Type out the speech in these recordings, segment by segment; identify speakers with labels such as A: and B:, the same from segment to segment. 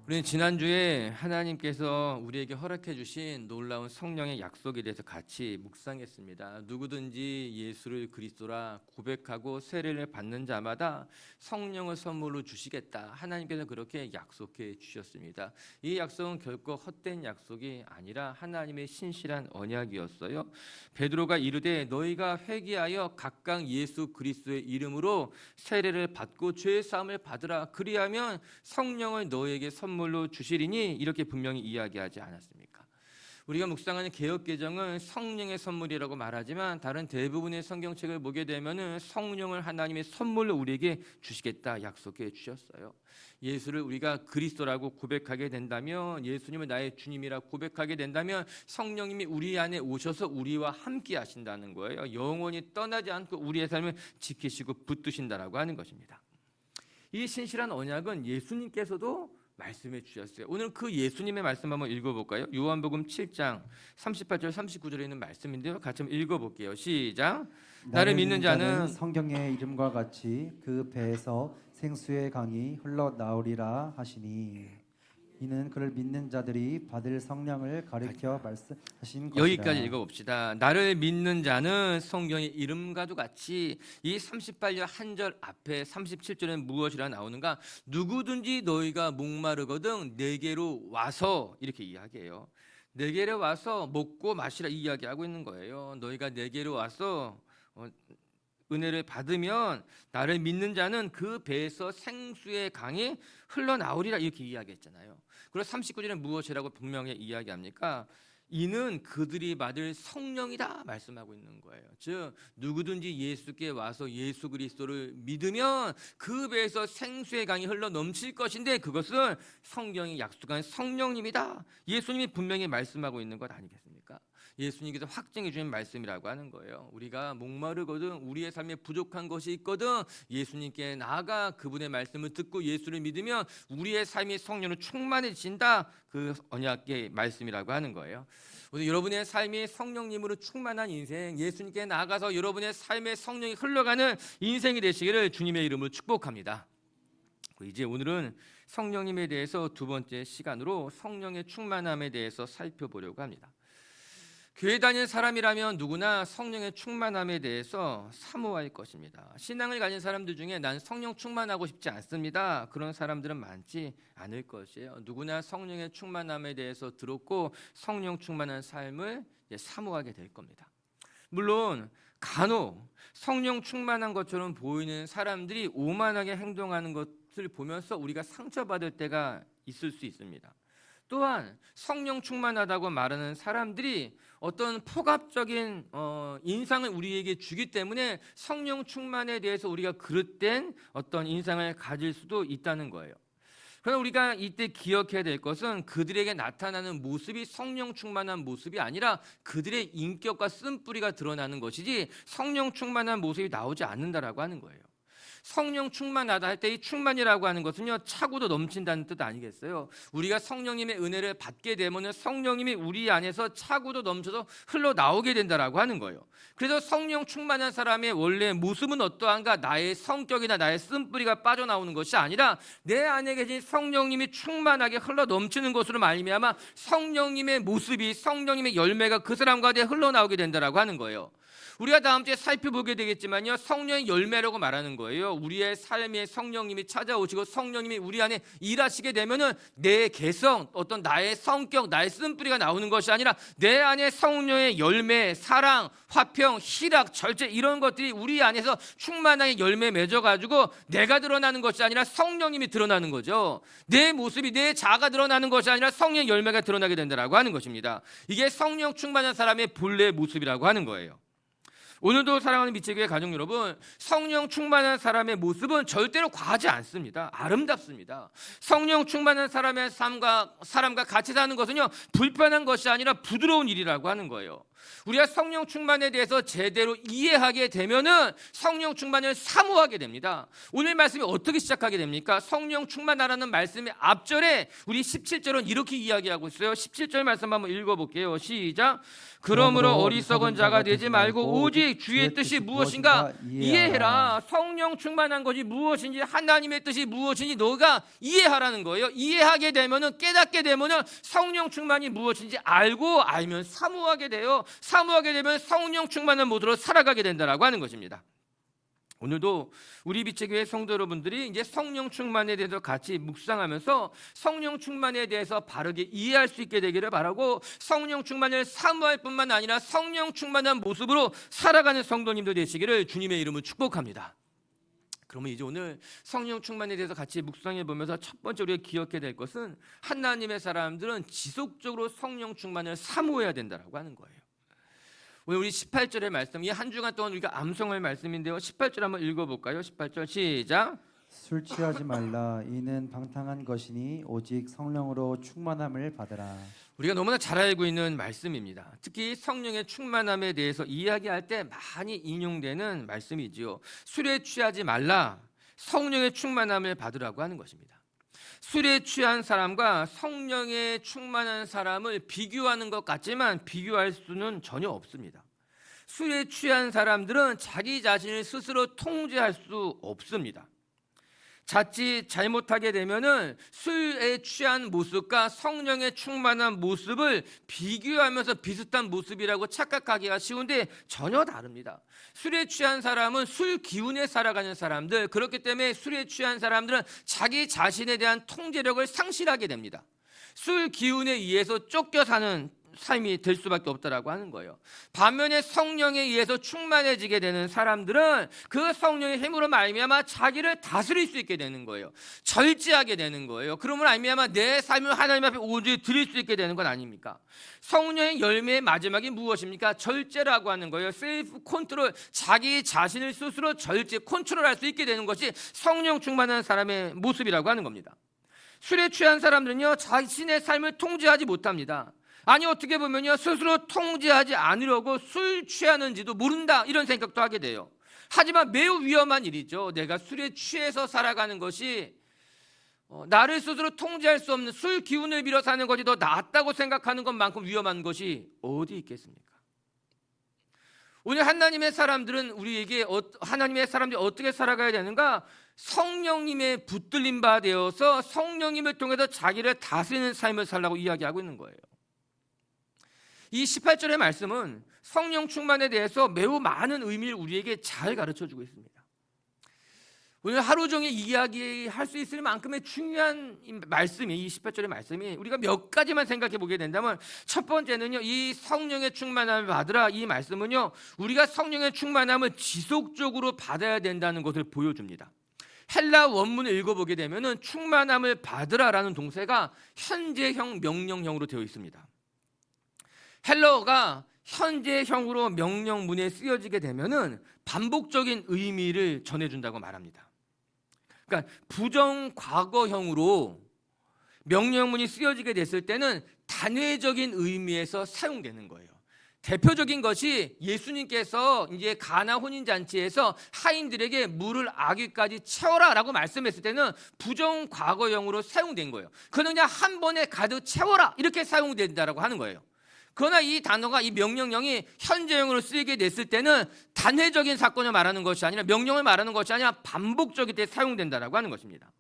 A: 우리는 지난주에 하나님께서 우리에게 허락해 주신 놀라운 성령의 약속에 대해서 같이 묵상했습니다. 누구든지 예수를 그리스도라 고백하고 세례를 받는 자마다 성령을 선물로 주시겠다. 하나님께서 그렇게 약속해 주셨습니다. 이 약속은 결코 헛된 약속이 아니라 하나님의 신실한 언약이었어요. 베드로가 이르되 너희가 회개하여 각각 예수 그리스도의 이름으로 세례를 받고 죄 사함을 받으라. 그리하면 성령을 너희에게 선물로 주시리니 이렇게 분명히 이야기하지 않았습니까? 우리가 묵상하는 개역개정은 성령의 선물이라고 말하지만 다른 대부분의 성경책을 보게 되면 성령을 하나님의 선물로 우리에게 주시겠다 약속해 주셨어요. 예수를 우리가 그리스도라고 고백하게 된다면, 예수님을 나의 주님이라고 고백하게 된다면 성령님이 우리 안에 오셔서 우리와 함께 하신다는 거예요. 영원히 떠나지 않고 우리의 삶을 지키시고 붙드신다라고 하는 것입니다. 이 신실한 언약은 예수님께서도 말씀해 주셨어요. 오늘 그 예수님의 말씀 한번 읽어볼까요? 요한복음 7장 38절 39절에 있는 말씀인데요. 같이 한번 읽어볼게요. 시작. 나를 믿는 자는
B: 성경의 이름과 같이 그 배에서 생수의 강이 흘러나오리라 하시니 이는 그를 믿는 자들이 받을 성령을 가리켜 말씀하신 것이라.
A: 여기까지 읽어봅시다. 나를 믿는 자는 성경의 이름과도 같이 이 38절 한 절 앞에 37절에는 무엇이라 나오는가? 누구든지 너희가 목마르거든 내게로 와서, 이렇게 이야기해요. 내게로 와서 먹고 마시라 이 이야기하고 있는 거예요. 너희가 내게로 와서 은혜를 받으면 나를 믿는 자는 그 배에서 생수의 강이 흘러나오리라 이렇게 이야기했잖아요. 그리고 39절에 무엇이라고 분명히 이야기합니까? 이는 그들이 받을 성령이다 말씀하고 있는 거예요. 즉 누구든지 예수께 와서 예수 그리스도를 믿으면 그 배에서 생수의 강이 흘러 넘칠 것인데 그것은 성경이 약속한 성령님이다. 예수님이 분명히 말씀하고 있는 것 아니겠습니까? 예수님께서 확증해 주신 말씀이라고 하는 거예요. 우리가 목마르거든, 우리의 삶에 부족한 것이 있거든, 예수님께 나아가 그분의 말씀을 듣고 예수를 믿으면 우리의 삶이 성령으로 충만해진다. 그 언약의 말씀이라고 하는 거예요. 오늘 여러분의 삶이 성령님으로 충만한 인생, 예수님께 나아가서 여러분의 삶에 성령이 흘러가는 인생이 되시기를 주님의 이름으로 축복합니다. 이제 오늘은 성령님에 대해서 두 번째 시간으로 성령의 충만함에 대해서 살펴보려고 합니다. 교회 다니는 사람이라면 누구나 성령의 충만함에 대해서 사모할 것입니다. 신앙을 가진 사람들 중에 난 성령 충만하고 싶지 않습니다. 그런 사람들은 많지 않을 것이에요. 누구나 성령의 충만함에 대해서 들었고 성령 충만한 삶을 사모하게 될 겁니다. 물론 간혹 성령 충만한 것처럼 보이는 사람들이 오만하게 행동하는 것을 보면서 우리가 상처받을 때가 있을 수 있습니다. 또한 성령 충만하다고 말하는 사람들이 어떤 포괄적인 인상을 우리에게 주기 때문에 성령 충만에 대해서 우리가 그릇된 어떤 인상을 가질 수도 있다는 거예요. 그러나 우리가 이때 기억해야 될 것은 그들에게 나타나는 모습이 성령 충만한 모습이 아니라 그들의 인격과 쓴뿌리가 드러나는 것이지 성령 충만한 모습이 나오지 않는다라고 하는 거예요. 성령 충만하다 할 때 이 충만이라고 하는 것은요 차고도 넘친다는 뜻 아니겠어요? 우리가 성령님의 은혜를 받게 되면 성령님이 우리 안에서 차고도 넘쳐서 흘러나오게 된다라고 하는 거예요. 그래서 성령 충만한 사람의 원래 모습은 어떠한가? 나의 성격이나 나의 쓴뿌리가 빠져나오는 것이 아니라 내 안에 계신 성령님이 충만하게 흘러넘치는 것으로 말미암아 성령님의 모습이, 성령님의 열매가 그 사람 가운데 흘러나오게 된다라고 하는 거예요. 우리가 다음 주에 살펴보게 되겠지만요, 성령의 열매라고 말하는 거예요. 우리의 삶에 성령님이 찾아오시고 성령님이 우리 안에 일하시게 되면은 내 개성, 어떤 나의 성격, 나의 쓴뿌리가 나오는 것이 아니라 내 안에 성령의 열매, 사랑, 화평, 희락, 절제 이런 것들이 우리 안에서 충만하게 열매 맺어가지고 내가 드러나는 것이 아니라 성령님이 드러나는 거죠. 내 모습이, 내 자아가 드러나는 것이 아니라 성령의 열매가 드러나게 된다라고 하는 것입니다. 이게 성령 충만한 사람의 본래 모습이라고 하는 거예요. 오늘도 사랑하는 미치교회 가족 여러분, 성령 충만한 사람의 모습은 절대로 과하지 않습니다. 아름답습니다. 성령 충만한 사람의 사람과 같이 사는 것은요, 불편한 것이 아니라 부드러운 일이라고 하는 거예요. 우리가 성령 충만에 대해서 제대로 이해하게 되면은 성령 충만을 사모하게 됩니다. 오늘 말씀이 어떻게 시작하게 됩니까? 성령 충만하라는 말씀의 앞절에 우리 17절은 이렇게 이야기하고 있어요. 17절 말씀 한번 읽어볼게요. 시작. 그러므로 어리석은 자가 되지 말고 오직 주의 뜻이 무엇인가 이해해라. 성령 충만한 것이 무엇인지, 하나님의 뜻이 무엇인지 너가 이해하라는 거예요. 이해하게 되면은, 깨닫게 되면은 성령 충만이 무엇인지 알면 사모하게 돼요. 사모하게 되면 성령 충만한 모드로 살아가게 된다라고 하는 것입니다. 오늘도 우리 빛의교회 성도 여러분들이 이제 성령 충만에 대해서 같이 묵상하면서 성령 충만에 대해서 바르게 이해할 수 있게 되기를 바라고, 성령 충만을 사모할 뿐만 아니라 성령 충만한 모습으로 살아가는 성도님들 되시기를 주님의 이름으로 축복합니다. 그러면 이제 오늘 성령 충만에 대해서 같이 묵상해 보면서 첫 번째 우리가 기억해야 될 것은, 하나님의 사람들은 지속적으로 성령 충만을 사모해야 된다라고 하는 거예요. 오늘 우리 18절의 말씀, 이 한 주간 동안 우리가 암송할 말씀인데요. 18절 한번 읽어볼까요? 18절 시작.
B: 술 취하지 말라. 이는 방탕한 것이니 오직 성령으로 충만함을 받으라.
A: 우리가 너무나 잘 알고 있는 말씀입니다. 특히 성령의 충만함에 대해서 이야기할 때 많이 인용되는 말씀이지요. 술에 취하지 말라. 성령의 충만함을 받으라고 하는 것입니다. 술에 취한 사람과 성령에 충만한 사람을 비교하는 것 같지만 비교할 수는 전혀 없습니다. 술에 취한 사람들은 자기 자신을 스스로 통제할 수 없습니다. 자칫 잘못하게 되면은 술에 취한 모습과 성령의 충만한 모습을 비교하면서 비슷한 모습이라고 착각하기가 쉬운데 전혀 다릅니다. 술에 취한 사람은 술 기운에 살아가는 사람들, 그렇기 때문에 술에 취한 사람들은 자기 자신에 대한 통제력을 상실하게 됩니다. 술 기운에 의해서 쫓겨 사는 삶이 될 수밖에 없다라고 하는 거예요. 반면에 성령에 의해서 충만해지게 되는 사람들은 그 성령의 힘으로 말미암아 자기를 다스릴 수 있게 되는 거예요. 절제하게 되는 거예요. 그러면 말미암아 내 삶을 하나님 앞에 온전히 드릴 수 있게 되는 건 아닙니까? 성령의 열매의 마지막이 무엇입니까? 절제라고 하는 거예요. 셀프 컨트롤, 자기 자신을 스스로 절제, 컨트롤할 수 있게 되는 것이 성령 충만한 사람의 모습이라고 하는 겁니다. 술에 취한 사람들은요, 자신의 삶을 통제하지 못합니다. 아니, 어떻게 보면요, 스스로 통제하지 않으려고 술 취하는지도 모른다, 이런 생각도 하게 돼요. 하지만 매우 위험한 일이죠. 내가 술에 취해서 살아가는 것이 나를 스스로 통제할 수 없는 술 기운을 빌어 사는 것이 더 낫다고 생각하는 것만큼 위험한 것이 어디 있겠습니까? 오늘 하나님의 사람들은 우리에게 하나님의 사람들이 어떻게 살아가야 되는가? 성령님의 붙들림 바 되어서 성령님을 통해서 자기를 다스리는 삶을 살라고 이야기하고 있는 거예요. 이 18절의 말씀은 성령 충만에 대해서 매우 많은 의미를 우리에게 잘 가르쳐주고 있습니다. 오늘 하루 종일 이야기할 수 있을 만큼의 중요한 말씀이, 이 18절의 말씀이 우리가 몇 가지만 생각해 보게 된다면, 첫 번째는요, 이 성령의 충만함을 받으라, 이 말씀은요, 우리가 성령의 충만함을 지속적으로 받아야 된다는 것을 보여줍니다. 헬라 원문을 읽어보게 되면 충만함을 받으라라는 동사가 현재형 명령형으로 되어 있습니다. 헬러가 현재형으로 명령문에 쓰여지게 되면은 반복적인 의미를 전해준다고 말합니다. 그러니까 부정과거형으로 명령문이 쓰여지게 됐을 때는 단회적인 의미에서 사용되는 거예요. 대표적인 것이 예수님께서 이제 가나 혼인잔치에서 하인들에게 물을 아귀까지 채워라라고 말씀했을 때는 부정과거형으로 사용된 거예요. 그는 그냥 한 번에 가득 채워라, 이렇게 사용된다라고 하는 거예요. 그러나 이 단어가, 이 명령형이 현재형으로 쓰이게 됐을 때는 단회적인 사건을 말하는 것이 아니라, 명령을 말하는 것이 아니라 반복적일 때 사용된다라고 하는 것입니다.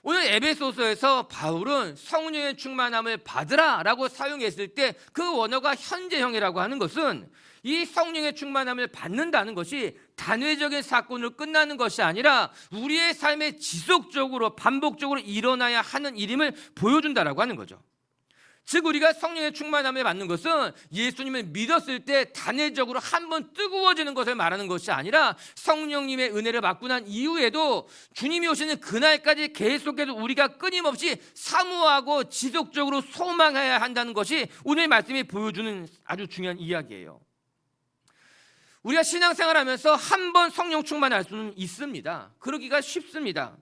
A: 오늘 에베소서에서 바울은 성령의 충만함을 받으라라고 사용했을 때 그 원어가 현재형이라고 하는 것은 이 성령의 충만함을 받는다는 것이 단회적인 사건으로 끝나는 것이 아니라 우리의 삶에 지속적으로 반복적으로 일어나야 하는 일임을 보여준다라고 하는 거죠. 즉 우리가 성령의 충만함을 받는 것은 예수님을 믿었을 때 단회적으로 한번 뜨거워지는 것을 말하는 것이 아니라 성령님의 은혜를 받고 난 이후에도 주님이 오시는 그날까지 계속해서 우리가 끊임없이 사모하고 지속적으로 소망해야 한다는 것이 오늘 말씀이 보여주는 아주 중요한 이야기예요. 우리가 신앙생활하면서 한 번 성령 충만할 수는 있습니다. 그러기가 쉽습니다.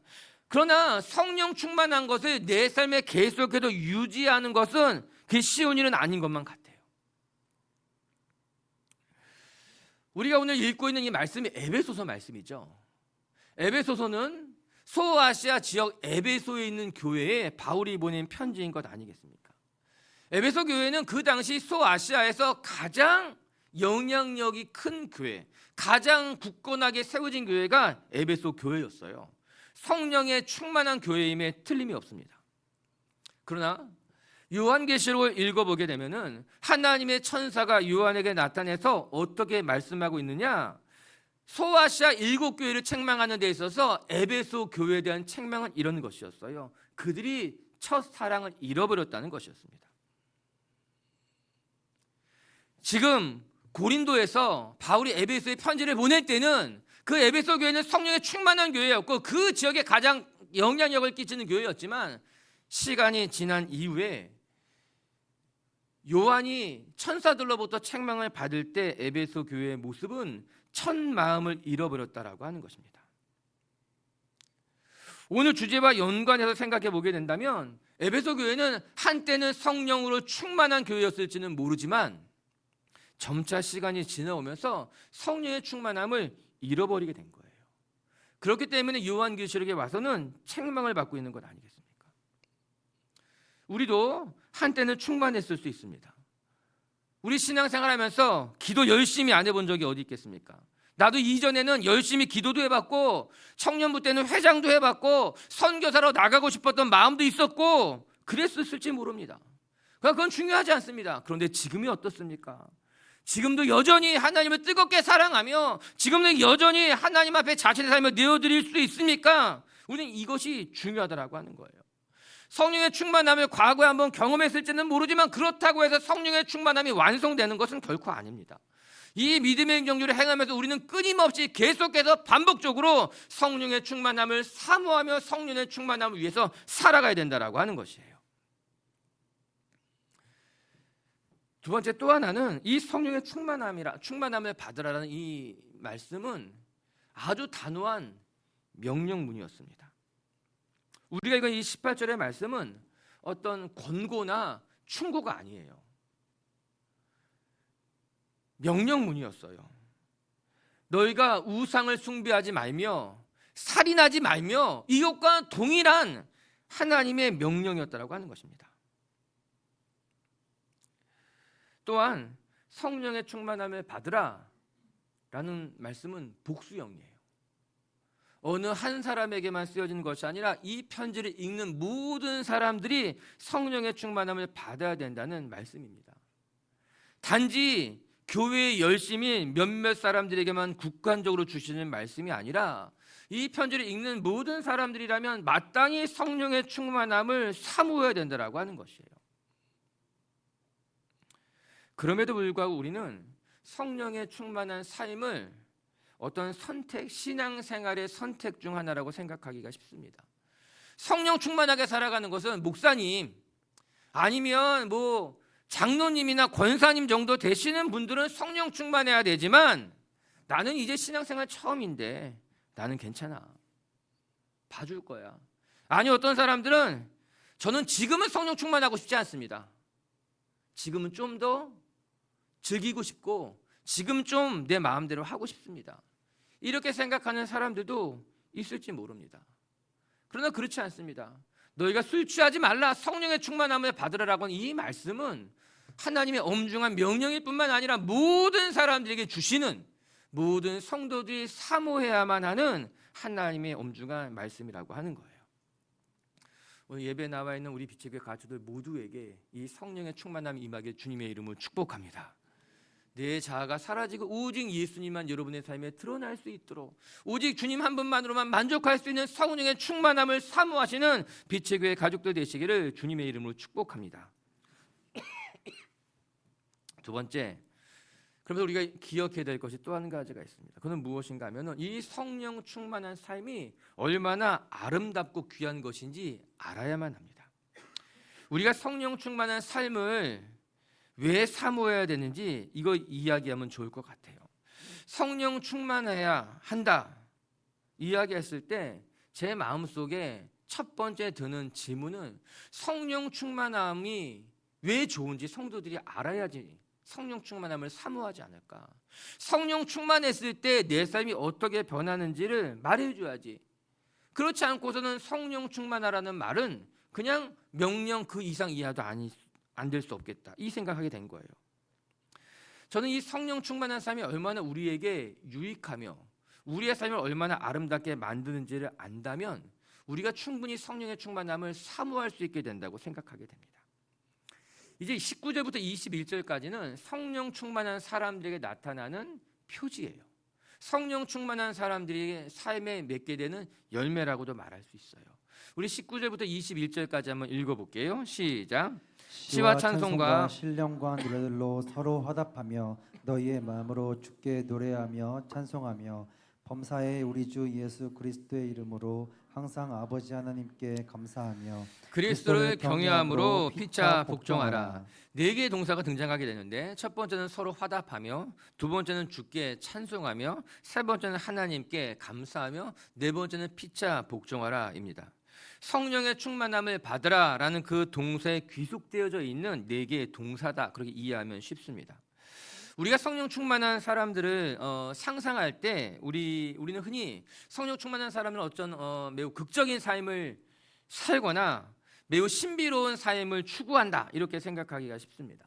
A: 그러나 성령 충만한 것을 내 삶에 계속해서 유지하는 것은 그 쉬운 일은 아닌 것만 같아요. 우리가 오늘 읽고 있는 이 말씀이 에베소서 말씀이죠. 에베소서는 소아시아 지역 에베소에 있는 교회에 바울이 보낸 편지인 것 아니겠습니까? 에베소 교회는 그 당시 소아시아에서 가장 영향력이 큰 교회, 가장 굳건하게 세워진 교회가 에베소 교회였어요. 성령에 충만한 교회임에 틀림이 없습니다. 그러나 요한계시록을 읽어보게 되면은 하나님의 천사가 요한에게 나타내서 어떻게 말씀하고 있느냐? 소아시아 7교회를 책망하는 데 있어서 에베소 교회에 대한 책망은 이런 것이었어요. 그들이 첫 사랑을 잃어버렸다는 것이었습니다. 지금 고린도에서 바울이 에베소에 편지를 보낼 때는 그 에베소 교회는 성령에 충만한 교회였고 그 지역에 가장 영향력을 끼치는 교회였지만 시간이 지난 이후에 요한이 천사들로부터 책망을 받을 때 에베소 교회의 모습은 첫 마음을 잃어버렸다라고 하는 것입니다. 오늘 주제와 연관해서 생각해 보게 된다면 에베소 교회는 한때는 성령으로 충만한 교회였을지는 모르지만 점차 시간이 지나오면서 성령의 충만함을 잃어버리게 된 거예요. 그렇기 때문에 요한계시록에 와서는 책망을 받고 있는 것 아니겠습니까? 우리도 한때는 충만했을 수 있습니다. 우리 신앙생활하면서 기도 열심히 안 해본 적이 어디 있겠습니까? 나도 이전에는 열심히 기도도 해봤고 청년부 때는 회장도 해봤고 선교사로 나가고 싶었던 마음도 있었고 그랬을지 모릅니다. 그건 중요하지 않습니다. 그런데 지금이 어떻습니까? 지금도 여전히 하나님을 뜨겁게 사랑하며 지금도 여전히 하나님 앞에 자신의 삶을 내어드릴 수 있습니까? 우리는 이것이 중요하다고 하는 거예요. 성령의 충만함을 과거에 한번 경험했을지는 모르지만 그렇다고 해서 성령의 충만함이 완성되는 것은 결코 아닙니다. 이 믿음의 행정주를 행하면서 우리는 끊임없이 계속해서 반복적으로 성령의 충만함을 사모하며 성령의 충만함을 위해서 살아가야 된다고 하는 것이에요. 두 번째 또 하나는 이 성령의 충만함을 받으라는 이 말씀은 아주 단호한 명령문이었습니다. 우리가 읽은 이 18절의 말씀은 어떤 권고나 충고가 아니에요. 명령문이었어요. 너희가 우상을 숭배하지 말며 살인하지 말며 이것과 동일한 하나님의 명령이었다고 하는 것입니다. 또한 성령의 충만함을 받으라 라는 말씀은 복수형이에요. 어느 한 사람에게만 쓰여진 것이 아니라 이 편지를 읽는 모든 사람들이 성령의 충만함을 받아야 된다는 말씀입니다. 단지 교회의 열심이 몇몇 사람들에게만 국간적으로 주시는 말씀이 아니라 이 편지를 읽는 모든 사람들이라면 마땅히 성령의 충만함을 사모해야 된다고 하는 것이에요. 그럼에도 불구하고 우리는 성령의 충만한 삶을 어떤 선택, 신앙생활의 선택 중 하나라고 생각하기가 쉽습니다. 성령 충만하게 살아가는 것은 목사님 아니면 장로님이나 권사님 정도 되시는 분들은 성령 충만해야 되지만 나는 이제 신앙생활 처음인데 나는 괜찮아. 봐줄 거야. 아니 어떤 사람들은 저는 지금은 성령 충만하고 싶지 않습니다. 지금은 좀 더 즐기고 싶고 지금 좀 내 마음대로 하고 싶습니다. 이렇게 생각하는 사람들도 있을지 모릅니다. 그러나 그렇지 않습니다. 너희가 술 취하지 말라 성령의 충만함을 받으라라고 하는 이 말씀은 하나님의 엄중한 명령일 뿐만 아니라 모든 사람들에게 주시는 모든 성도들이 사모해야만 하는 하나님의 엄중한 말씀이라고 하는 거예요. 오늘 예배에 나와 있는 우리 빛의 교회 가족들 모두에게 이 성령의 충만함이 임하길 주님의 이름으로 축복합니다. 내 자아가 사라지고 오직 예수님만 여러분의 삶에 드러날 수 있도록 오직 주님 한 분만으로만 만족할 수 있는 성령의 충만함을 사모하시는 빛의 교회 가족들 되시기를 주님의 이름으로 축복합니다. 두 번째, 그러면서 우리가 기억해야 될 것이 또 한 가지가 있습니다. 그건 무엇인가 하면 이 성령 충만한 삶이 얼마나 아름답고 귀한 것인지 알아야만 합니다. 우리가 성령 충만한 삶을 왜 사모해야 되는지 이거 이야기하면 좋을 것 같아요. 성령 충만해야 한다 이야기했을 때 제 마음속에 첫 번째 드는 질문은 성령 충만함이 왜 좋은지 성도들이 알아야지 성령 충만함을 사모하지 않을까. 성령 충만했을 때 내 삶이 어떻게 변하는지를 말해줘야지. 그렇지 않고서는 성령 충만하라는 말은 그냥 명령 그 이상 이하도 안 될 수 없겠다 이 생각하게 된 거예요. 저는 이 성령 충만한 삶이 얼마나 우리에게 유익하며 우리의 삶을 얼마나 아름답게 만드는지를 안다면 우리가 충분히 성령의 충만함을 사모할 수 있게 된다고 생각하게 됩니다. 이제 19절부터 21절까지는 성령 충만한 사람들에게 나타나는 표지예요. 성령 충만한 사람들이 삶에 맺게 되는 열매라고도 말할 수 있어요. 우리 19절부터 21절까지 한번 읽어볼게요. 시작. 시와 찬송과
B: 신령과 노래들로 서로 화답하며 너희의 마음으로 주께 노래하며 찬송하며 범사에 우리 주 예수 그리스도의 이름으로 항상 아버지 하나님께 감사하며
A: 그리스도를 경외함으로 피차 복종하라. 네 개의 동사가 등장하게 되는데 첫 번째는 서로 화답하며, 두 번째는 주께 찬송하며, 세 번째는 하나님께 감사하며, 네 번째는 피차 복종하라입니다. 성령의 충만함을 받으라라는 그 동사에 귀속되어져 있는 네 개의 동사다 그렇게 이해하면 쉽습니다. 우리가 성령 충만한 사람들을 상상할 때 우리는 흔히 성령 충만한 사람은 어떤 매우 극적인 삶을 살거나 매우 신비로운 삶을 추구한다 이렇게 생각하기가 쉽습니다.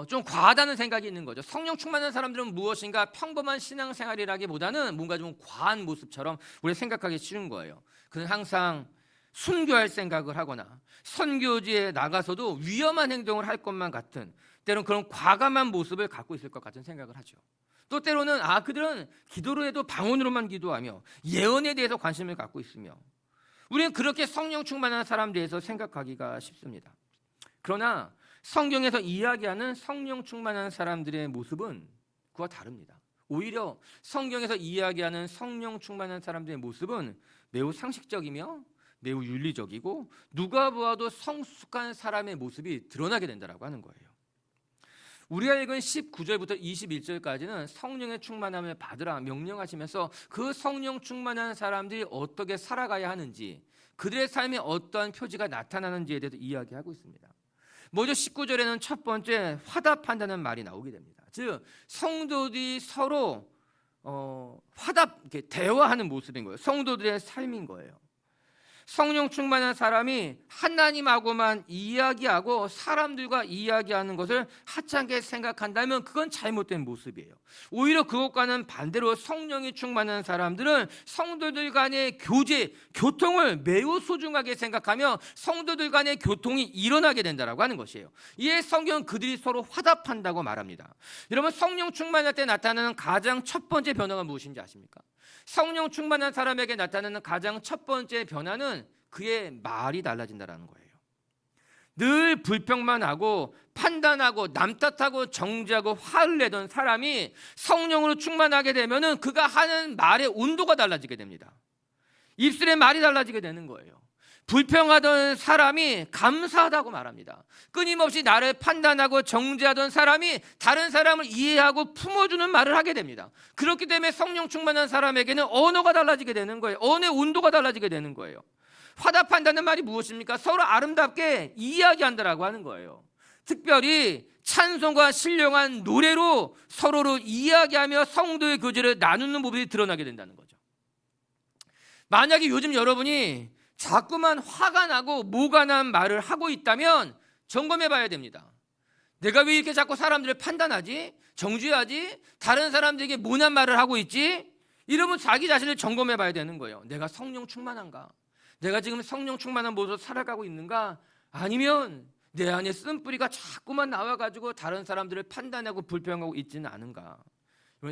A: 좀 과하다는 생각이 있는 거죠. 성령 충만한 사람들은 무엇인가 평범한 신앙생활이라기보다는 뭔가 좀 과한 모습처럼 우리가 생각하기 쉬운 거예요. 그는 항상 순교할 생각을 하거나 선교지에 나가서도 위험한 행동을 할 것만 같은 때로는 그런 과감한 모습을 갖고 있을 것 같은 생각을 하죠. 또 때로는 그들은 기도로 해도 방언으로만 기도하며 예언에 대해서 관심을 갖고 있으며 우리는 그렇게 성령 충만한 사람들에 대해서 생각하기가 쉽습니다. 그러나 성경에서 이야기하는 성령 충만한 사람들의 모습은 그와 다릅니다. 오히려 성경에서 이야기하는 성령 충만한 사람들의 모습은 매우 상식적이며 매우 윤리적이고 누가 보아도 성숙한 사람의 모습이 드러나게 된다고 하는 거예요. 우리가 읽은 19절부터 21절까지는 성령의 충만함을 받으라 명령하시면서 그 성령 충만한 사람들이 어떻게 살아가야 하는지 그들의 삶에 어떠한 표지가 나타나는지에 대해서 이야기하고 있습니다. 먼저 19절에는 첫 번째 화답한다는 말이 나오게 됩니다. 즉 성도들이 서로 대화하는 모습인 거예요. 성도들의 삶인 거예요. 성령 충만한 사람이 하나님하고만 이야기하고 사람들과 이야기하는 것을 하찮게 생각한다면 그건 잘못된 모습이에요. 오히려 그것과는 반대로 성령이 충만한 사람들은 성도들 간의 교통을 매우 소중하게 생각하며 성도들 간의 교통이 일어나게 된다고 하는 것이에요. 이에 성경은 그들이 서로 화답한다고 말합니다. 여러분 성령 충만할 때 나타나는 가장 첫 번째 변화가 무엇인지 아십니까? 성령 충만한 사람에게 나타나는 가장 첫 번째 변화는 그의 말이 달라진다는 거예요. 늘 불평만 하고 판단하고 남 탓하고 정죄하고 화를 내던 사람이 성령으로 충만하게 되면은 그가 하는 말의 온도가 달라지게 됩니다. 입술의 말이 달라지게 되는 거예요. 불평하던 사람이 감사하다고 말합니다. 끊임없이 나를 판단하고 정죄하던 사람이 다른 사람을 이해하고 품어주는 말을 하게 됩니다. 그렇기 때문에 성령 충만한 사람에게는 언어가 달라지게 되는 거예요. 언어의 온도가 달라지게 되는 거예요. 화답한다는 말이 무엇입니까? 서로 아름답게 이야기한다라고 하는 거예요. 특별히 찬송과 신령한 노래로 서로를 이야기하며 성도의 교제를 나누는 모습이 드러나게 된다는 거죠. 만약에 요즘 여러분이 자꾸만 화가 나고 모가 난 말을 하고 있다면 점검해 봐야 됩니다. 내가 왜 이렇게 자꾸 사람들을 판단하지? 정죄하지? 다른 사람들에게 모난 말을 하고 있지? 이러면 자기 자신을 점검해 봐야 되는 거예요. 내가 성령 충만한가? 내가 지금 성령 충만한 모습으로 살아가고 있는가? 아니면 내 안에 쓴뿌리가 자꾸만 나와가지고 다른 사람들을 판단하고 불평하고 있지는 않은가?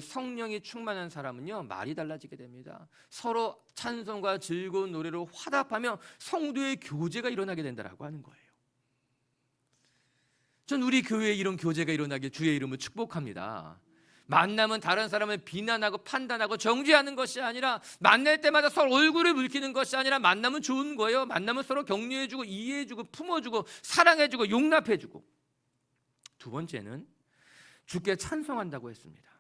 A: 성령이 충만한 사람은요 말이 달라지게 됩니다. 서로 찬송과 즐거운 노래로 화답하며 성도의 교제가 일어나게 된다라고 하는 거예요. 전 우리 교회에 이런 교제가 일어나길 주의 이름으로 축복합니다. 만나면 다른 사람을 비난하고 판단하고 정죄하는 것이 아니라 만날 때마다 서로 얼굴을 붉히는 것이 아니라 만나면 좋은 거예요. 만나면 서로 격려해주고 이해해주고 품어주고 사랑해주고 용납해주고. 두 번째는 주께 찬송한다고 했습니다.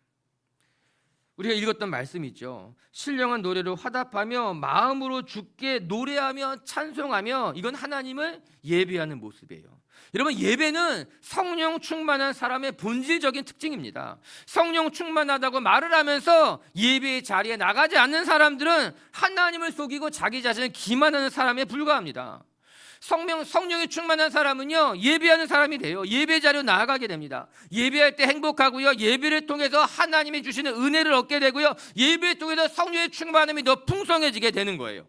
A: 우리가 읽었던 말씀이 있죠. 신령한 노래로 화답하며 마음으로 주께 노래하며 찬송하며, 이건 하나님을 예배하는 모습이에요. 여러분, 예배는 성령 충만한 사람의 본질적인 특징입니다. 성령 충만하다고 말을 하면서 예배의 자리에 나가지 않는 사람들은 하나님을 속이고 자기 자신을 기만하는 사람에 불과합니다. 성령이 충만한 사람은요, 예배하는 사람이 돼요. 예배 자리로 나아가게 됩니다. 예배할 때 행복하고요, 예배를 통해서 하나님이 주시는 은혜를 얻게 되고요, 예배를 통해서 성령의 충만함이 더 풍성해지게 되는 거예요.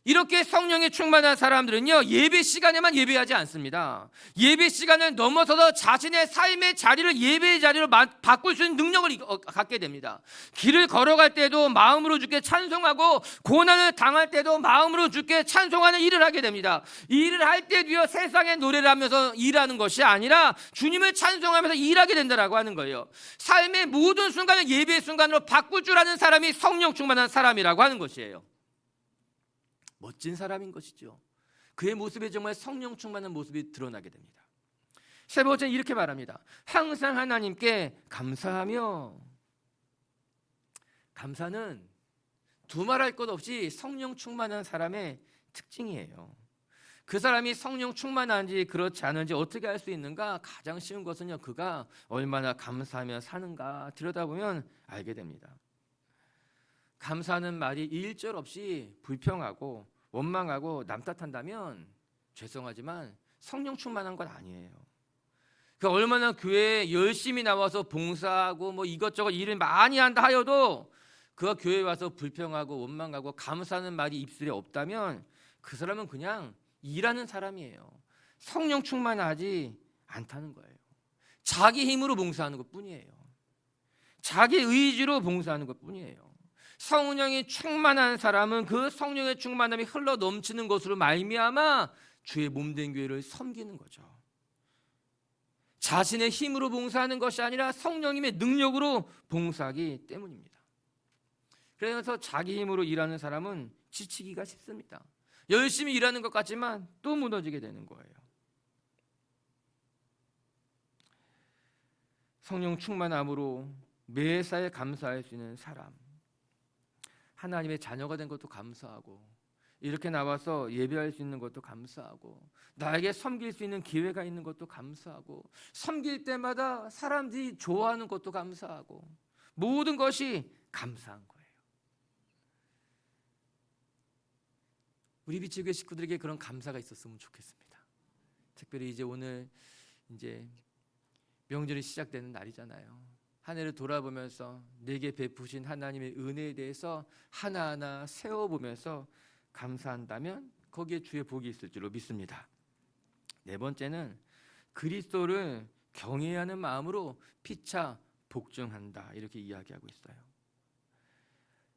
A: 이렇게 성령에 충만한 사람들은요, 예배 시간에만 예배하지 않습니다. 예배 시간을 넘어서서 자신의 삶의 자리를 예배의 자리로 바꿀 수 있는 능력을 갖게 됩니다. 길을 걸어갈 때도 마음으로 주께 찬송하고, 고난을 당할 때도 마음으로 주께 찬송하는 일을 하게 됩니다. 이 일을 할 때도요, 세상의 노래를 하면서 일하는 것이 아니라 주님을 찬송하면서 일하게 된다라고 하는 거예요. 삶의 모든 순간을 예배의 순간으로 바꿀 줄 아는 사람이 성령 충만한 사람이라고 하는 것이에요. 멋진 사람인 것이죠. 그의 모습에 정말 성령 충만한 모습이 드러나게 됩니다. 세 번째는 이렇게 말합니다. 항상 하나님께 감사하며. 감사는 두말할 것 없이 성령 충만한 사람의 특징이에요. 그 사람이 성령 충만한지 그렇지 않은지 어떻게 알 수 있는가? 가장 쉬운 것은요, 그가 얼마나 감사하며 사는가 들여다보면 알게 됩니다. 감사하는 말이 일절 없이 불평하고 원망하고 남 탓한다면 죄송하지만 성령 충만한 건 아니에요. 그러니까 얼마나 교회에 열심히 나와서 봉사하고 뭐 이것저것 일을 많이 한다 하여도 그가 교회에 와서 불평하고 원망하고 감사하는 말이 입술에 없다면 그 사람은 그냥 일하는 사람이에요. 성령 충만하지 않다는 거예요. 자기 힘으로 봉사하는 것뿐이에요. 자기 의지로 봉사하는 것뿐이에요. 성령이 충만한 사람은 그 성령의 충만함이 흘러 넘치는 것으로 말미암아 주의 몸된 교회를 섬기는 거죠. 자신의 힘으로 봉사하는 것이 아니라 성령님의 능력으로 봉사하기 때문입니다. 그래서 자기 힘으로 일하는 사람은 지치기가 쉽습니다. 열심히 일하는 것 같지만 또 무너지게 되는 거예요. 성령 충만함으로 매사에 감사할 수 있는 사람, 하나님의 자녀가 된 것도 감사하고, 이렇게 나와서 예배할 수 있는 것도 감사하고, 나에게 섬길 수 있는 기회가 있는 것도 감사하고, 섬길 때마다 사람들이 좋아하는 것도 감사하고, 모든 것이 감사한 거예요. 우리 비치교회 식구들에게 그런 감사가 있었으면 좋겠습니다. 특별히 이제 오늘 이제 명절이 시작되는 날이잖아요. 한 해를 돌아보면서 내게 베푸신 하나님의 은혜에 대해서 하나하나 세워보면서 감사한다면 거기에 주의 복이 있을 줄로 믿습니다. 네 번째는 그리스도를 경외하는 마음으로 피차 복종한다, 이렇게 이야기하고 있어요.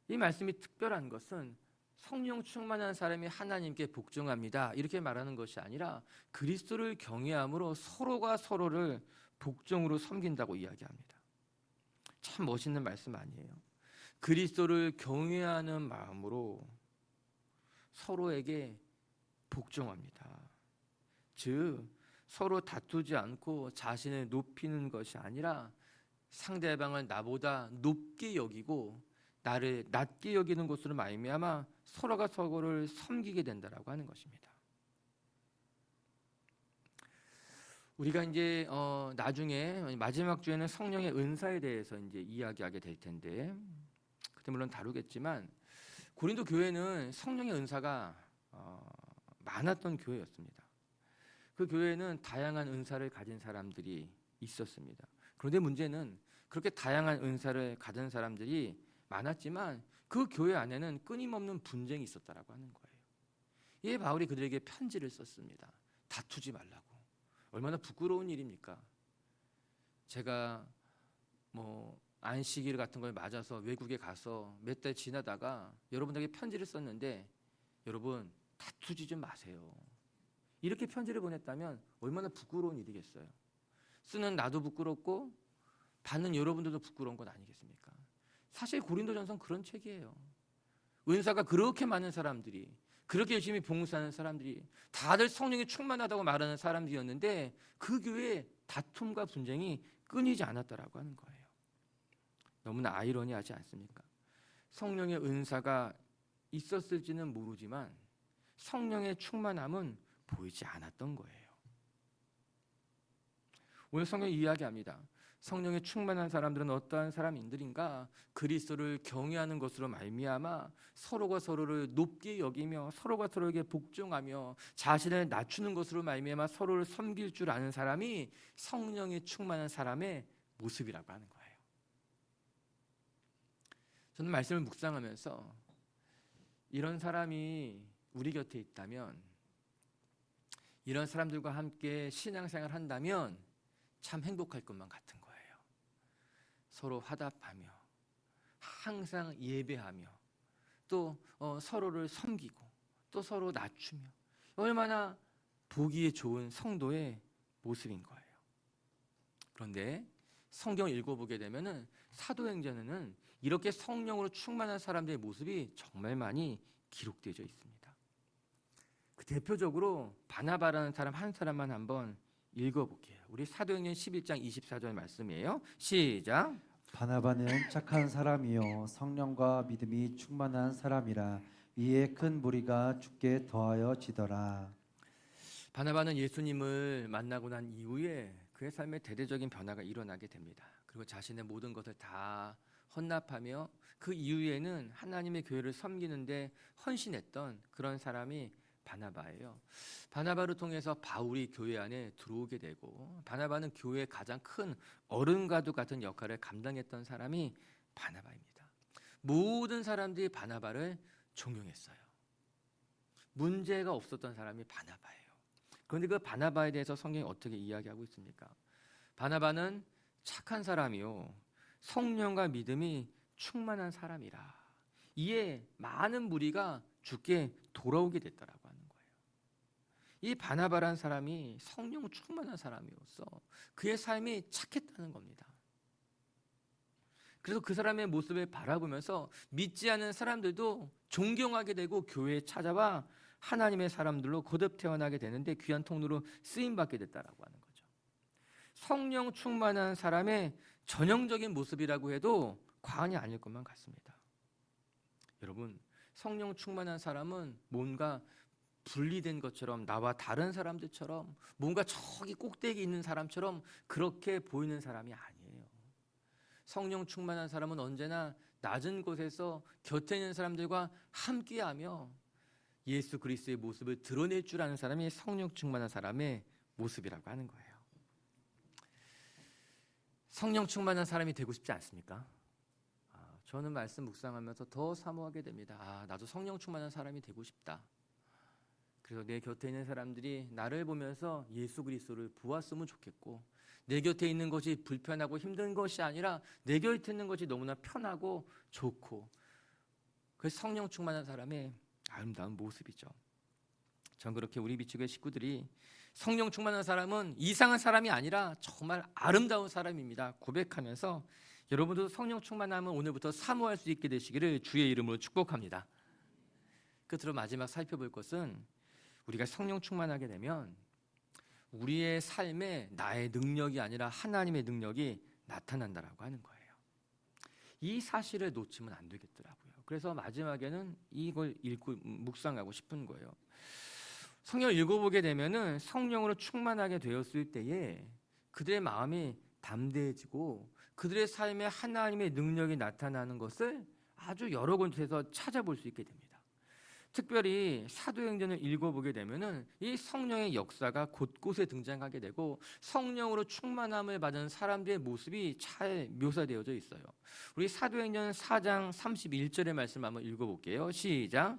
A: 이 말씀이 특별한 것은 성령 충만한 사람이 하나님께 복종합니다, 이렇게 말하는 것이 아니라 그리스도를 경외함으로 서로가 서로를 복종으로 섬긴다고 이야기합니다. 참 멋있는 말씀 아니에요? 그리스도를 경외하는 마음으로 서로에게 복종합니다. 즉 서로 다투지 않고 자신을 높이는 것이 아니라 상대방을 나보다 높게 여기고 나를 낮게 여기는 것으로 말미암아 서로가 서로를 섬기게 된다라고 하는 것입니다. 우리가 이제 나중에 마지막 주에는 성령의 은사에 대해서 이제 이야기하게 될 텐데, 그때 물론 다루겠지만 고린도 교회는 성령의 은사가 많았던 교회였습니다. 그 교회는 다양한 은사를 가진 사람들이 있었습니다. 그런데 문제는 그렇게 다양한 은사를 가진 사람들이 많았지만 그 교회 안에는 끊임없는 분쟁이 있었다라고 하는 거예요. 이에 바울이 그들에게 편지를 썼습니다. 다투지 말라고. 얼마나 부끄러운 일입니까? 제가 뭐 안식일 같은 걸 맞아서 외국에 가서 몇 달 지나다가 여러분에게 편지를 썼는데 여러분 다투지 좀 마세요. 이렇게 편지를 보냈다면 얼마나 부끄러운 일이겠어요. 쓰는 나도 부끄럽고 받는 여러분들도 부끄러운 건 아니겠습니까? 사실 고린도전서는 그런 책이에요. 은사가 그렇게 많은 사람들이, 그렇게 열심히 봉사하는 사람들이, 다들 성령이 충만하다고 말하는 사람들이었는데 그 교회에 다툼과 분쟁이 끊이지 않았다라고 하는 거예요. 너무나 아이러니하지 않습니까? 성령의 은사가 있었을지는 모르지만 성령의 충만함은 보이지 않았던 거예요. 오늘 성경이 이야기합니다. 성령의 충만한 사람들은 어떠한 사람인들인가? 그리스도를 경외하는 것으로 말미암아 서로가 서로를 높게 여기며 서로가 서로에게 복종하며 자신을 낮추는 것으로 말미암아 서로를 섬길 줄 아는 사람이 성령의 충만한 사람의 모습이라고 하는 거예요. 저는 말씀을 묵상하면서 이런 사람이 우리 곁에 있다면, 이런 사람들과 함께 신앙생활을 한다면 참 행복할 것만 같은 거예요. 서로 화답하며 항상 예배하며 또 서로를 섬기고 또 서로 낮추며, 얼마나 보기에 좋은 성도의 모습인 거예요. 그런데 성경을 읽어보게 되면은 사도행전에는 이렇게 성령으로 충만한 사람들의 모습이 정말 많이 기록되어 있습니다. 그 대표적으로 바나바라는 사람 한 사람만 한번 읽어볼게요. 우리 사도행전 11장 24절 말씀이에요. 시작.
B: 바나바는 착한 사람이요 성령과 믿음이 충만한 사람이라 이에 큰 무리가 주께 더하여 지더라.
A: 바나바는 예수님을 만나고 난 이후에 그의 삶에 대대적인 변화가 일어나게 됩니다. 그리고 자신의 모든 것을 다 헌납하며 그 이후에는 하나님의 교회를 섬기는데 헌신했던 그런 사람이 바나바예요. 바나바를 통해서 바울이 교회 안에 들어오게 되고, 바나바는 교회의 가장 큰 어른과도 같은 역할을 감당했던 사람이 바나바입니다. 모든 사람들이 바나바를 존경했어요. 문제가 없었던 사람이 바나바예요. 그런데 그 바나바에 대해서 성경이 어떻게 이야기하고 있습니까? 바나바는 착한 사람이요 성령과 믿음이 충만한 사람이라 이에 많은 무리가 주께 돌아오게 됐다라고 하는 거예요. 이 바나바라는 사람이 성령 충만한 사람이었어. 그의 삶이 착했다는 겁니다. 그래서 그 사람의 모습을 바라보면서 믿지 않은 사람들도 존경하게 되고 교회에 찾아와 하나님의 사람들로 거듭 태어나게 되는데 귀한 통로로 쓰임받게 됐다라고 하는 거죠. 성령 충만한 사람의 전형적인 모습이라고 해도 과언이 아닐 것만 같습니다. 여러분, 성령 충만한 사람은 뭔가 분리된 것처럼, 나와 다른 사람들처럼, 뭔가 저기 꼭대기 있는 사람처럼 그렇게 보이는 사람이 아니에요. 성령 충만한 사람은 언제나 낮은 곳에서 곁에 있는 사람들과 함께하며 예수 그리스도의 모습을 드러낼 줄 아는 사람이 성령 충만한 사람의 모습이라고 하는 거예요. 성령 충만한 사람이 되고 싶지 않습니까? 저는 말씀 묵상하면서 더 사모하게 됩니다. 나도 성령 충만한 사람이 되고 싶다. 그래서 내 곁에 있는 사람들이 나를 보면서 예수 그리스도를 보았으면 좋겠고, 내 곁에 있는 것이 불편하고 힘든 것이 아니라 내 곁에 있는 것이 너무나 편하고 좋고, 그 성령 충만한 사람의 아름다운 모습이죠. 전 그렇게 우리 비추교회 식구들이 성령 충만한 사람은 이상한 사람이 아니라 정말 아름다운 사람입니다 고백하면서, 여러분도 성령 충만함은 오늘부터 사모할 수 있게 되시기를 주의 이름으로 축복합니다. 끝으로 마지막 살펴볼 것은, 우리가 성령 충만하게 되면 우리의 삶에 나의 능력이 아니라 하나님의 능력이 나타난다라고 하는 거예요. 이 사실을 놓치면 안 되겠더라고요. 그래서 마지막에는 이걸 읽고 묵상하고 싶은 거예요. 성경을 읽어보게 되면은 성령으로 충만하게 되었을 때에 그들의 마음이 담대해지고 그들의 삶에 하나님의 능력이 나타나는 것을 아주 여러 곳에서 찾아볼 수 있게 됩니다. 특별히 사도행전을 읽어보게 되면은 이 성령의 역사가 곳곳에 등장하게 되고 성령으로 충만함을 받은 사람들의 모습이 잘 묘사되어져 있어요. 우리 사도행전 4장 31절의 말씀 한번 읽어볼게요. 시작.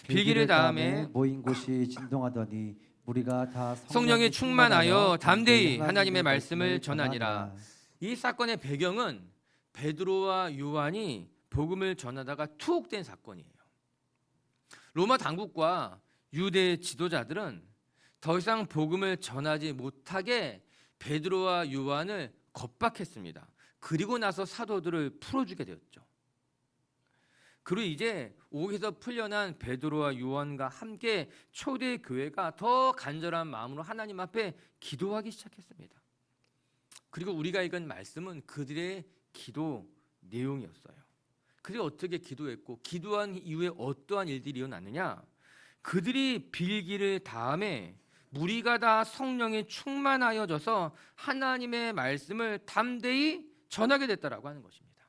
A: 빌기를 다음에
B: 모인 곳이 진동하더니 우리가 다
A: 성령에 충만하여 담대히 하나님의 말씀을 전하니라. 이 사건의 배경은 베드로와 요한이 복음을 전하다가 투옥된 사건이에요. 로마 당국과 유대 지도자들은 더 이상 복음을 전하지 못하게 베드로와 요한을 겁박했습니다. 그리고 나서 사도들을 풀어주게 되었죠. 그리고 이제 옥에서 풀려난 베드로와 요한과 함께 초대 교회가 더 간절한 마음으로 하나님 앞에 기도하기 시작했습니다. 그리고 우리가 읽은 말씀은 그들의 기도 내용이었어요. 그들이 어떻게 기도했고 기도한 이후에 어떠한 일들이 일어났느냐? 그들이 빌기를 다음에 무리가 다 성령이 충만하여져서 하나님의 말씀을 담대히 전하게 됐다라고 하는 것입니다.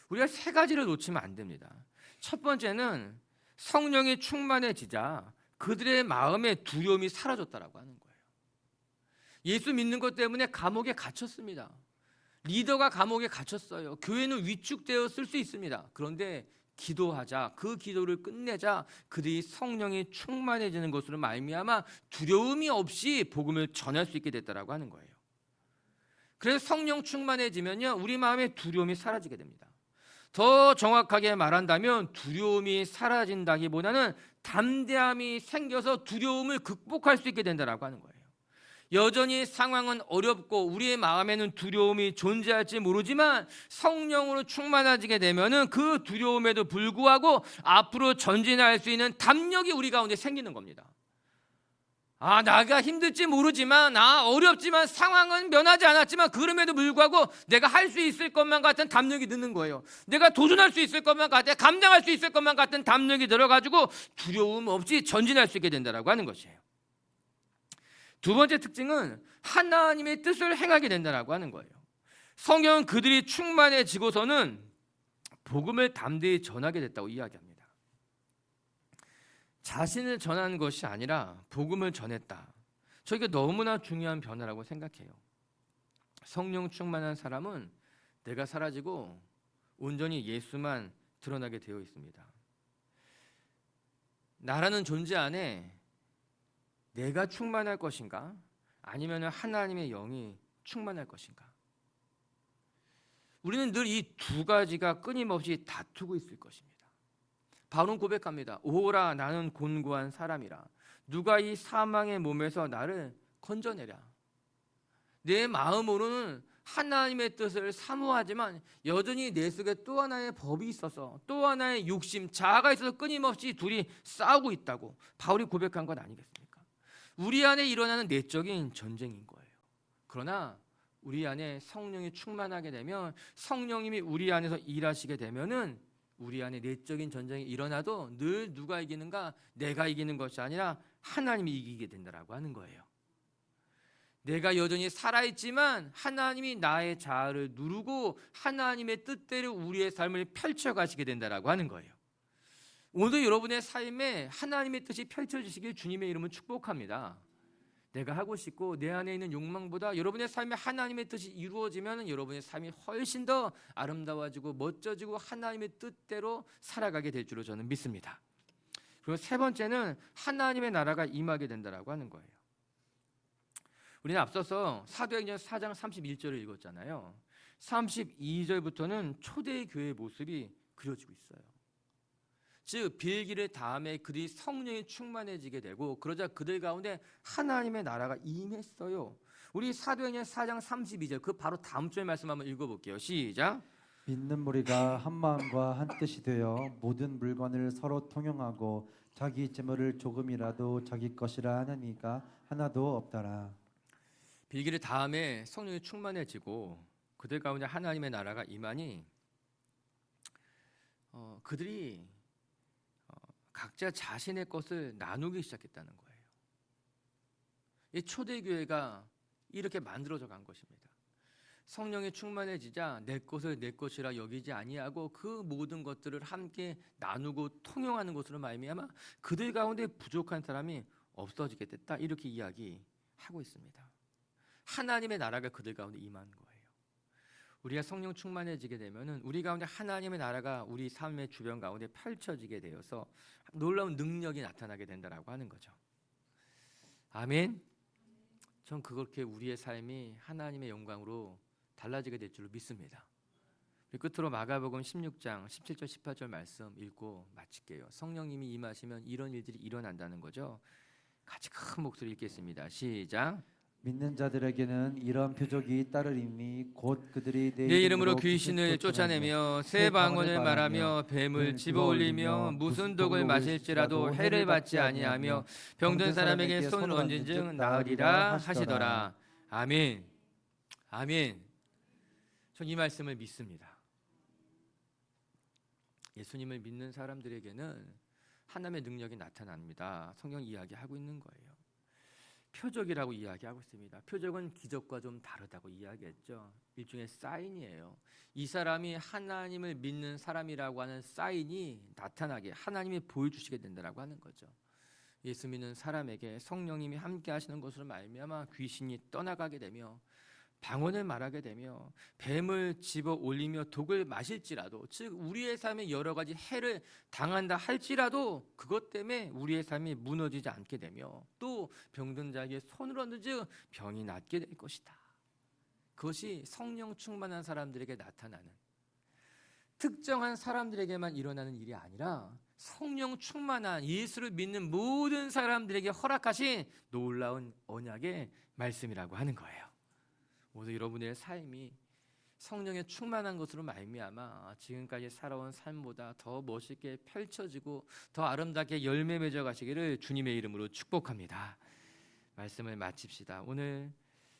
A: 우리가 세 가지를 놓치면 안 됩니다. 첫 번째는 성령이 충만해지자 그들의 마음의 두려움이 사라졌다라고 하는 거예요. 예수 믿는 것 때문에 감옥에 갇혔습니다. 리더가 감옥에 갇혔어요. 교회는 위축되었을 수 있습니다. 그런데 기도하자, 그 기도를 끝내자 그들이 성령이 충만해지는 것으로 말미암아 두려움이 없이 복음을 전할 수 있게 됐다라고 하는 거예요. 그래서 성령 충만해지면요, 우리 마음의 두려움이 사라지게 됩니다. 더 정확하게 말한다면 두려움이 사라진다기보다는 담대함이 생겨서 두려움을 극복할 수 있게 된다라고 하는 거예요. 여전히 상황은 어렵고 우리의 마음에는 두려움이 존재할지 모르지만 성령으로 충만해지게 되면은 그 두려움에도 불구하고 앞으로 전진할 수 있는 담력이 우리 가운데 생기는 겁니다. 나가 힘들지 모르지만 어렵지만 상황은 변하지 않았지만 그럼에도 불구하고 내가 할 수 있을 것만 같은 담력이 드는 거예요. 내가 도전할 수 있을 것만 같아, 감당할 수 있을 것만 같은 담력이 들어가지고 두려움 없이 전진할 수 있게 된다라고 하는 것이에요. 두 번째 특징은 하나님의 뜻을 행하게 된다라고 하는 거예요. 성경은 그들이 충만해지고서는 복음을 담대히 전하게 됐다고 이야기합니다. 자신을 전하는 것이 아니라 복음을 전했다. 저게 너무나 중요한 변화라고 생각해요. 성령 충만한 사람은 내가 사라지고 온전히 예수만 드러나게 되어 있습니다. 나라는 존재 안에 내가 충만할 것인가? 아니면 하나님의 영이 충만할 것인가? 우리는 늘 이 두 가지가 끊임없이 다투고 있을 것입니다. 바울은 고백합니다. 오라 나는 곤고한 사람이라. 누가 이 사망의 몸에서 나를 건져내랴. 내 마음으로는 하나님의 뜻을 사모하지만 여전히 내 속에 또 하나의 법이 있어서 또 하나의 욕심, 자아가 있어서 끊임없이 둘이 싸우고 있다고 바울이 고백한 것 아니겠습니까? 우리 안에 일어나는 내적인 전쟁인 거예요. 그러나 우리 안에 성령이 충만하게 되면 성령님이 우리 안에서 일하시게 되면은 우리 안에 내적인 전쟁이 일어나도 늘 누가 이기는가? 내가 이기는 것이 아니라 하나님이 이기게 된다라고 하는 거예요. 내가 여전히 살아있지만 하나님이 나의 자아를 누르고 하나님의 뜻대로 우리의 삶을 펼쳐가시게 된다라고 하는 거예요. 오늘도 여러분의 삶에 하나님의 뜻이 펼쳐지시길 주님의 이름은 축복합니다. 내가 하고 싶고 내 안에 있는 욕망보다 여러분의 삶에 하나님의 뜻이 이루어지면 여러분의 삶이 훨씬 더 아름다워지고 멋져지고 하나님의 뜻대로 살아가게 될 줄로 저는 믿습니다. 그리고 세 번째는 하나님의 나라가 임하게 된다라고 하는 거예요. 우리는 앞서서 사도행전 4장 31절을 읽었잖아요. 32절부터는 초대교회의 모습이 그려지고 있어요. 즉 빌기를 다음에 그들이 성령이 충만해지게 되고 그러자 그들 가운데 하나님의 나라가 임했어요. 우리 사도행전 4장 32절 그 바로 다음 절 말씀 한번 읽어볼게요. 시작.
B: 믿는 무리가 한 마음과 한 뜻이 되어 모든 물건을 서로 통용하고 자기 재물을 조금이라도 자기 것이라 하는 이가 하나도 없더라.
A: 빌기를 다음에 성령이 충만해지고 그들 가운데 하나님의 나라가 임하니 그들이 각자 자신의 것을 나누기 시작했다는 거예요. 이 초대교회가 이렇게 만들어져 간 것입니다. 성령이 충만해지자 내 것을 내 것이라 여기지 아니하고 그 모든 것들을 함께 나누고 통용하는 것으로 말미암아 그들 가운데 부족한 사람이 없어지게 됐다. 이렇게 이야기하고 있습니다. 하나님의 나라가 그들 가운데 임한 거예요. 우리가 성령 충만해지게 되면은 우리 가운데 하나님의 나라가 우리 삶의 주변 가운데 펼쳐지게 되어서 놀라운 능력이 나타나게 된다라고 하는 거죠. 아멘. 전 그렇게 우리의 삶이 하나님의 영광으로 달라지게 될 줄로 믿습니다. 끝으로 마가복음 16장 17절 18절 말씀 읽고 마칠게요. 성령님이 임하시면 이런 일들이 일어난다는 거죠. 같이 큰 목소리 읽겠습니다. 시작.
B: 믿는 자들에게는 이런 표적이 따르리니 곧 그들이
A: 내 이름으로 귀신을 쫓아내며 새 방언을 말하며 뱀을 집어올리며 무슨 독을 마실지라도 해를 받지 아니하며 병든 사람에게 손을 얹은 즉 나으리라 하시더라. 아멘. 아멘. 전 이 말씀을 믿습니다. 예수님을 믿는 사람들에게는 하나님의 능력이 나타납니다. 성경 이야기하고 있는 거예요. 표적이라고 이야기하고 있습니다. 표적은 기적과 좀 다르다고 이야기했죠. 일종의 사인이에요. 이 사람이 하나님을 믿는 사람이라고 하는 사인이 나타나게 하나님이 보여주시게 된다라고 하는 거죠. 예수 믿는 사람에게 성령님이 함께 하시는 것으로 말미암아 귀신이 떠나가게 되며 방언을 말하게 되며 뱀을 집어 올리며 독을 마실지라도, 즉 우리의 삶에 여러 가지 해를 당한다 할지라도 그것 때문에 우리의 삶이 무너지지 않게 되며 또 병든 자에게 손을 얹은즉 병이 낫게 될 것이다. 그것이 성령 충만한 사람들에게 나타나는, 특정한 사람들에게만 일어나는 일이 아니라 성령 충만한 예수를 믿는 모든 사람들에게 허락하신 놀라운 언약의 말씀이라고 하는 거예요. 모두 여러분의 삶이 성령에 충만한 것으로 말미암아 지금까지 살아온 삶보다 더 멋있게 펼쳐지고 더 아름답게 열매 맺어 가시기를 주님의 이름으로 축복합니다. 말씀을 마칩시다. 오늘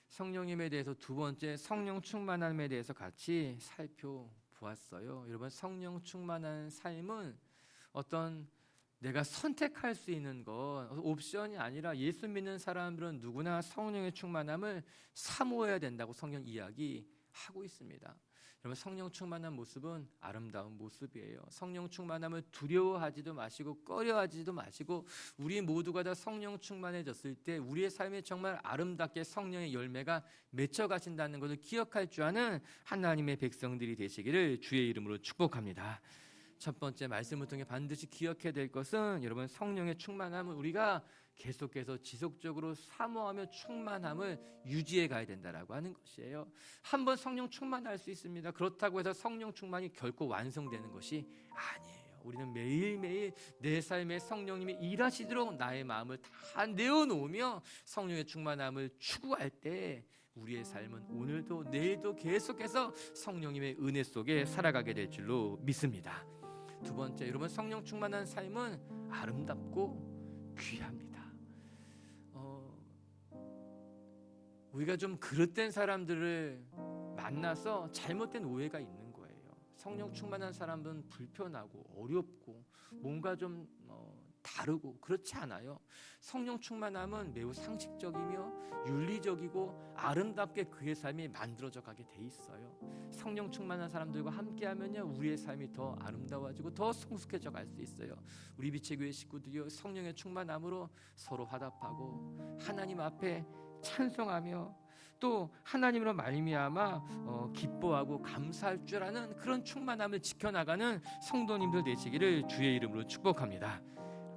A: 성령님에 대해서 두 번째 성령 충만함에 대해서 같이 살펴보았어요. 여러분, 성령 충만한 삶은 어떤 내가 선택할 수 있는 것, 옵션이 아니라 예수 믿는 사람들은 누구나 성령의 충만함을 사모해야 된다고 성경 이야기하고 있습니다. 여러분, 성령 충만한 모습은 아름다운 모습이에요. 성령 충만함을 두려워하지도 마시고 꺼려하지도 마시고 우리 모두가 다 성령 충만해졌을 때 우리의 삶에 정말 아름답게 성령의 열매가 맺혀가신다는 것을 기억할 줄 아는 하나님의 백성들이 되시기를 주의 이름으로 축복합니다. 첫 번째 말씀을 통해 반드시 기억해야 될 것은 여러분, 성령의 충만함을 우리가 계속해서 지속적으로 사모하며 충만함을 유지해 가야 된다라고 하는 것이에요. 한번 성령 충만할 수 있습니다. 그렇다고 해서 성령 충만이 결코 완성되는 것이 아니에요. 우리는 매일매일 내 삶에 성령님이 일하시도록 나의 마음을 다 내어놓으며 성령의 충만함을 추구할 때 우리의 삶은 오늘도 내일도 계속해서 성령님의 은혜 속에 살아가게 될 줄로 믿습니다. 두 번째, 여러분, 성령 충만한 삶은 아름답고 귀합니다. 우리가 좀 그릇된 사람들을 만나서 잘못된 오해가 있는 거예요. 성령 충만한 사람은 불편하고 어렵고 뭔가 좀 다르고 그렇지 않아요. 성령 충만함은 매우 상식적이며 윤리적이고 아름답게 그의 삶이 만들어져 가게 돼 있어요. 성령 충만한 사람들과 함께하면요, 우리의 삶이 더 아름다워지고 더 성숙해져 갈 수 있어요. 우리 빛의 교회 식구들이요, 성령의 충만함으로 서로 화답하고 하나님 앞에 찬송하며 또 하나님으로 말미암아 기뻐하고 감사할 줄 아는 그런 충만함을 지켜나가는 성도님들 되시기를 주의 이름으로 축복합니다.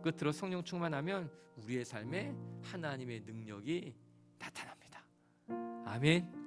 A: 끝으로 성령 충만하면 우리의 삶에 하나님의 능력이 나타납니다. 아멘.